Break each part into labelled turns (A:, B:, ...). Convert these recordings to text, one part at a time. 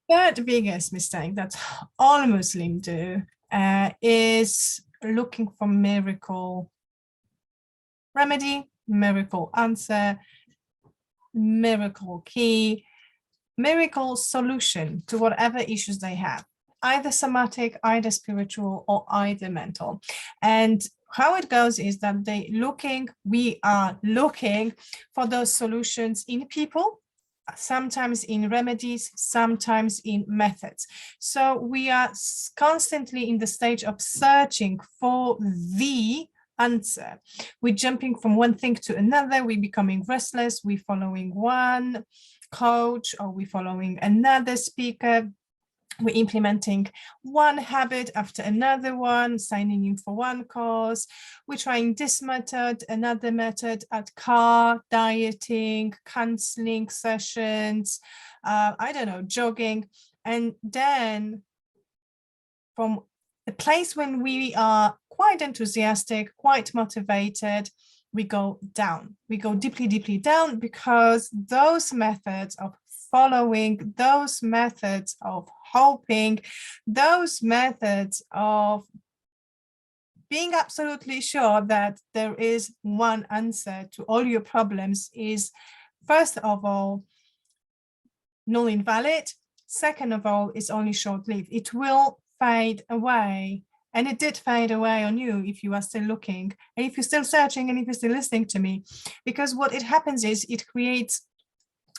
A: third biggest mistake that all Muslims do is looking for miracle remedy, miracle answer, miracle key, miracle solution to whatever issues they have, either somatic, either spiritual, or either mental. And how it goes is that we are looking for those solutions in people, sometimes in remedies, sometimes in methods. So we are constantly in the stage of searching for the answer. We're jumping from one thing to another, we're becoming restless, we're following one coach or we're following another speaker, we're implementing one habit after another one, signing in for one course, we're trying this method, another method at car, dieting, counseling sessions, I don't know, jogging. And then from a place when we are quite enthusiastic, quite motivated, we go down. We go deeply, deeply down because those methods of following, those methods of hoping, those methods of being absolutely sure that there is one answer to all your problems is, first of all, null invalid. Second of all, is only short-lived. It will fade away. And it did fade away on you if you are still looking, and if you're still searching, and if you're still listening to me. Because what it happens is it creates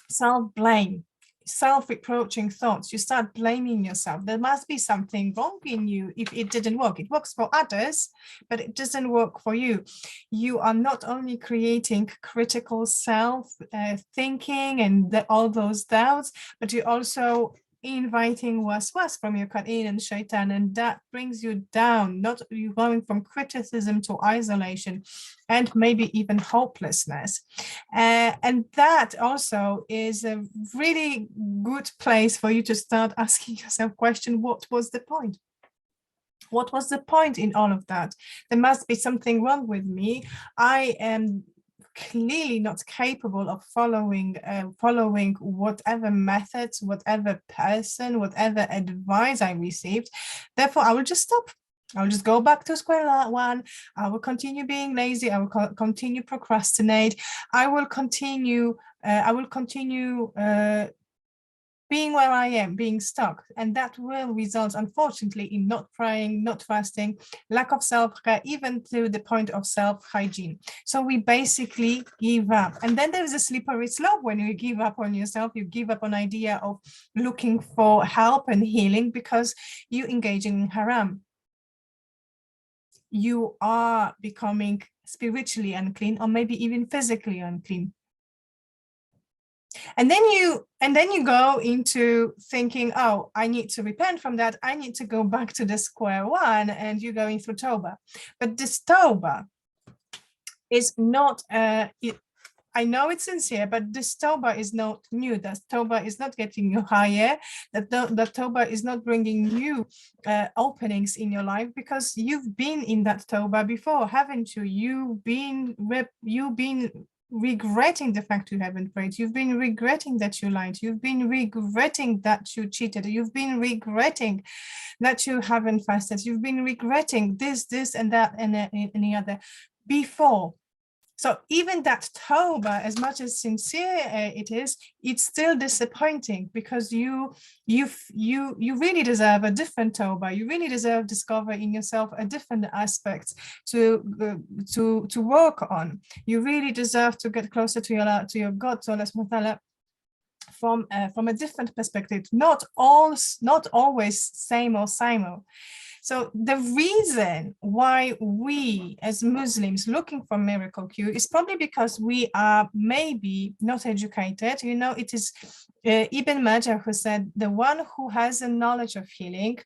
A: self-blame, self-reproaching thoughts. You start blaming yourself. There must be something wrong in you if it didn't work. It works for others, but it doesn't work for you. You are not only creating critical self-thinking and all those doubts, but you also inviting waswas from your Qur'an and shaitan, and that brings you down. Not you going from criticism to isolation and maybe even hopelessness. And that also is a really good place for you to start asking yourself question, what was the point? What was the point in all of that? There must be something wrong with me. I am clearly not capable of following whatever methods, whatever person, whatever advice I received. Therefore, I will just stop. I'll just go back to square one. I will continue being lazy. I will continue procrastinate. I will continue being where I am, being stuck. And that will result, unfortunately, in not praying, not fasting, lack of self-care, even to the point of self-hygiene. So we basically give up. And then there's a slippery slope. When you give up on yourself, you give up on idea of looking for help and healing because you're engaging in haram. You are becoming spiritually unclean, or maybe even physically unclean. And then you go into thinking, oh, I need to repent from that. I need to go back to the square one, and you're going through Tawbah. But this Tawbah is not, I know it's sincere, but this Tawbah is not new. That Tawbah is not getting you higher. That Tawbah is not bringing new openings in your life, because you've been in that Tawbah before, haven't you? You've been regretting the fact you haven't prayed. You've been regretting that you lied. You've been regretting that you cheated. You've been regretting that you haven't fasted. You've been regretting this, and that, and any other before. So even that Tawbah, as much as sincere it is, it's still disappointing, because you really deserve a different Tawbah. You really deserve discover in yourself a different aspect to work on. You really deserve to get closer to your God, to Allah subhanahu wa ta'ala, from a different perspective, not always same or simo. So the reason why we as Muslims looking for miracle cure is probably because we are maybe not educated. You know, it is Ibn Majah who said, the one who has a knowledge of healing,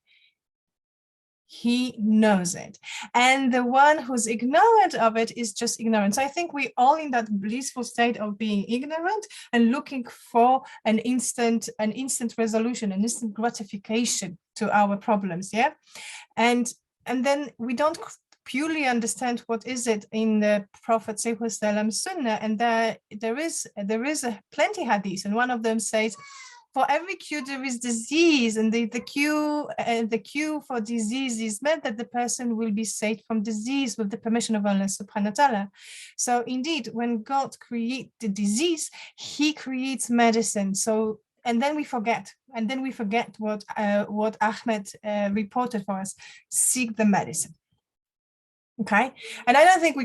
A: he knows it, and the one who's ignorant of it is just ignorant. So I think we all in that blissful state of being ignorant and looking for an instant resolution, an instant gratification to our problems. Yeah, and then we don't purely understand what is it in the Prophet Sunnah, and there is a plenty hadith, and one of them says, For every cure there is disease, and the cure for disease is meant that the person will be saved from disease with the permission of Allah subhanahu wa ta'ala. So indeed, when God creates the disease, he creates medicine. So and then we forget what Ahmed reported for us: seek the medicine. Okay, and I don't think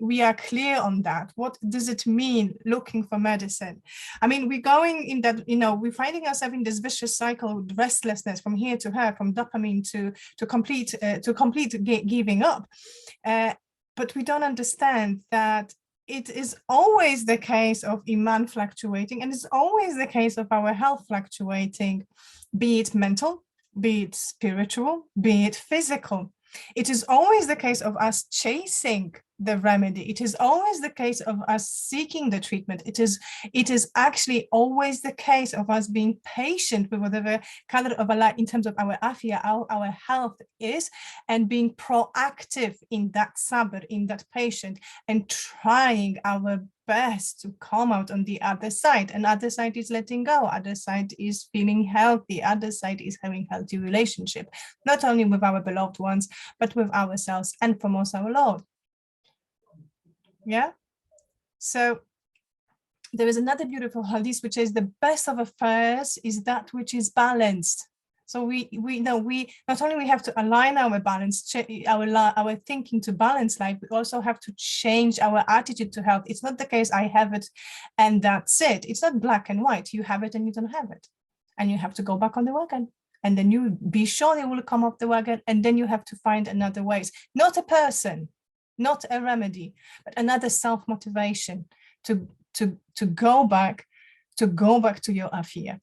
A: we are clear on that. What does it mean looking for medicine? I mean, we're going in that, we're finding ourselves in this vicious cycle with restlessness from here to here, from dopamine to complete giving up. But we don't understand that it is always the case of Iman fluctuating, and it's always the case of our health fluctuating, be it mental, be it spiritual, be it physical. It is always the case of us chasing the remedy. It is always the case of us seeking the treatment. It is actually always the case of us being patient with whatever color of Allah in terms of our afia, our health is, and being proactive in that sabr, in that patient, and trying our best to come out on the other side. And other side is letting go, other side is feeling healthy, other side is having healthy relationship, not only with our beloved ones, but with ourselves and foremost our Lord. Yeah. So there is another beautiful hadith, which is the best of affairs is that which is balanced. So we know we not only we have to align our balance, our thinking to balance life, we also have to change our attitude to health. It's not the case I have it and that's it. It's not black and white. You have it and you don't have it, and you have to go back on the wagon. And then you be sure they will come off the wagon, and then you have to find another ways. Not a person, not a remedy, but another self-motivation to go back to your afia.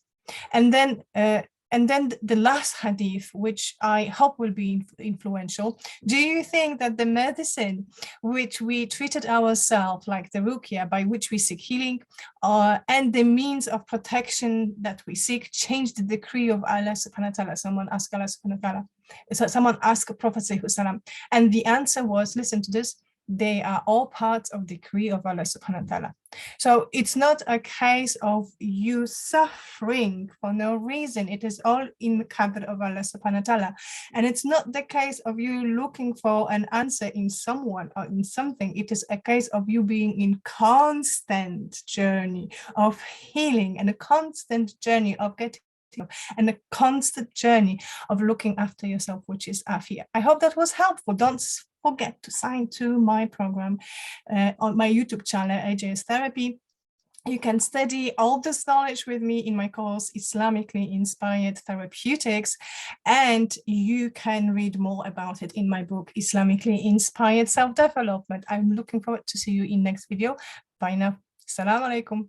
A: And then the last hadith, which I hope will be influential: do you think that the medicine which we treated ourselves, like the ruqya, by which we seek healing, and the means of protection that we seek, change the decree of Allah subhanahu wa ta'ala? Someone asked Allah subhanahu wa ta'ala. So someone asked Prophet sallallahu alaihi wasallam, and the answer was, listen to this: they are all parts of the decree of Allah subhanahu wa ta'ala. So it's not a case of you suffering for no reason. It is all in the qadr of Allah subhanahu wa ta'ala. And it's not the case of you looking for an answer in someone or in something. It is a case of you being in constant journey of healing, and a constant journey of getting, and a constant journey of looking after yourself, which is afia. I hope that was helpful. Don't forget to sign to my program on my YouTube channel, AJS Therapy. You can study all this knowledge with me in my course, Islamically Inspired Therapeutics, and you can read more about it in my book, Islamically Inspired Self-Development. I'm looking forward to see you in next video. Bye now. Assalamu alaikum.